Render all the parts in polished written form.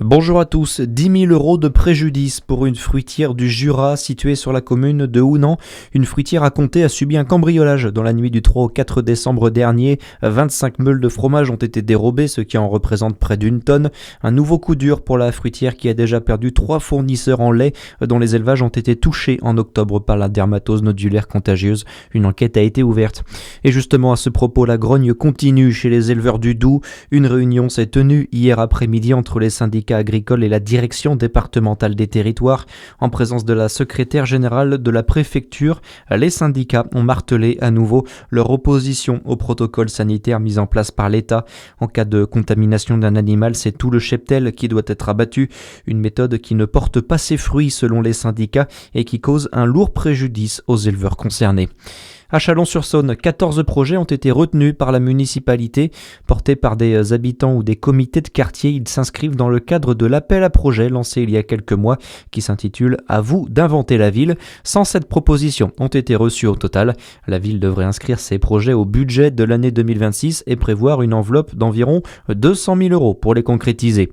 Bonjour à tous, 10 000 € de préjudice pour une fruitière du Jura située sur la commune de Hounan. Une fruitière à Comté a subi un cambriolage dans la nuit du 3 au 4 décembre dernier. 25 meules de fromage ont été dérobées, ce qui en représente près d'une tonne. Un nouveau coup dur pour la fruitière qui a déjà perdu 3 fournisseurs en lait dont les élevages ont été touchés en octobre par la dermatose nodulaire contagieuse. Une enquête a été ouverte. Et justement à ce propos, la grogne continue chez les éleveurs du Doubs. Une réunion s'est tenue hier après-midi entre les syndicats agricole et la direction départementale des territoires. En présence de la secrétaire générale de la préfecture, les syndicats ont martelé à nouveau leur opposition au protocole sanitaire mis en place par l'État. En cas de contamination d'un animal, c'est tout le cheptel qui doit être abattu. Une méthode qui ne porte pas ses fruits selon les syndicats et qui cause un lourd préjudice aux éleveurs concernés. À Chalon-sur-Saône, 14 projets ont été retenus par la municipalité. Portés par des habitants ou des comités de quartier, ils s'inscrivent dans le cadre de l'appel à projets lancé il y a quelques mois qui s'intitule « À vous d'inventer la ville ». 107 propositions ont été reçues au total. La ville devrait inscrire ses projets au budget de l'année 2026 et prévoir une enveloppe d'environ 200 000 € pour les concrétiser.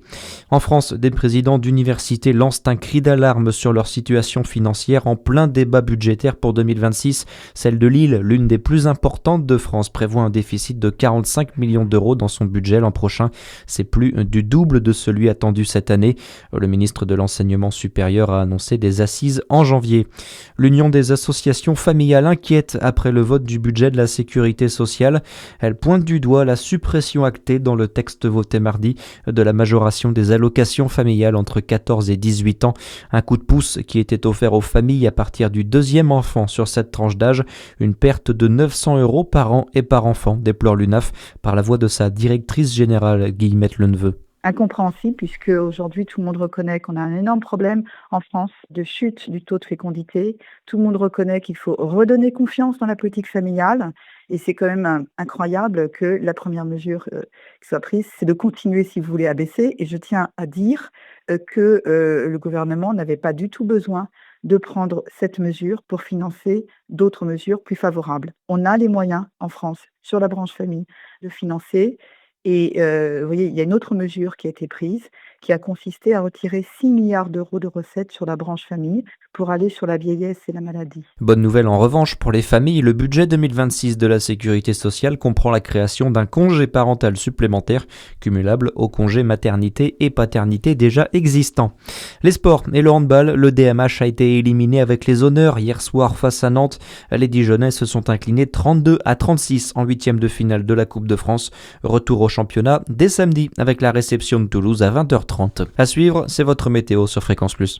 En France, des présidents d'universités lancent un cri d'alarme sur leur situation financière en plein débat budgétaire pour 2026. Celle de Lille, l'une des plus importantes de France, prévoit un déficit de 45 millions d'euros dans son budget l'an prochain. C'est plus du double de celui attendu cette année. Le ministre de l'Enseignement supérieur a annoncé des assises en janvier. L'Union des associations familiales inquiète après le vote du budget de la sécurité sociale. Elle pointe du doigt la suppression actée dans le texte voté mardi de la majoration des allocations familiales entre 14 et 18 ans. Un coup de pouce qui était offert aux familles à partir du deuxième enfant sur cette tranche d'âge. Une perte de 900 € par an et par enfant, déplore l'UNAF par la voix de sa directrice générale, Guillemette Leneveu. Incompréhensible puisque aujourd'hui tout le monde reconnaît qu'on a un énorme problème en France de chute du taux de fécondité. Tout le monde reconnaît qu'il faut redonner confiance dans la politique familiale et c'est quand même incroyable que la première mesure qui soit prise, c'est de continuer, si vous voulez, à baisser. Et je tiens à dire que le gouvernement n'avait pas du tout besoin de prendre cette mesure pour financer d'autres mesures plus favorables. On a les moyens en France, sur la branche famille, de financer. Et vous voyez, il y a une autre mesure qui a été prise, qui a consisté à retirer 6 milliards d'euros de recettes sur la branche famille pour aller sur la vieillesse et la maladie. Bonne nouvelle en revanche pour les familles, le budget 2026 de la sécurité sociale comprend la création d'un congé parental supplémentaire, cumulable au congé maternité et paternité déjà existant. Les sports et le handball, le DMH a été éliminé avec les honneurs hier soir face à Nantes. Les Dijonnais se sont inclinés 32-36 en huitième de finale de la Coupe de France. Retour au championnat dès samedi avec la réception de Toulouse à 20h30. À suivre, c'est votre météo sur Fréquence Plus.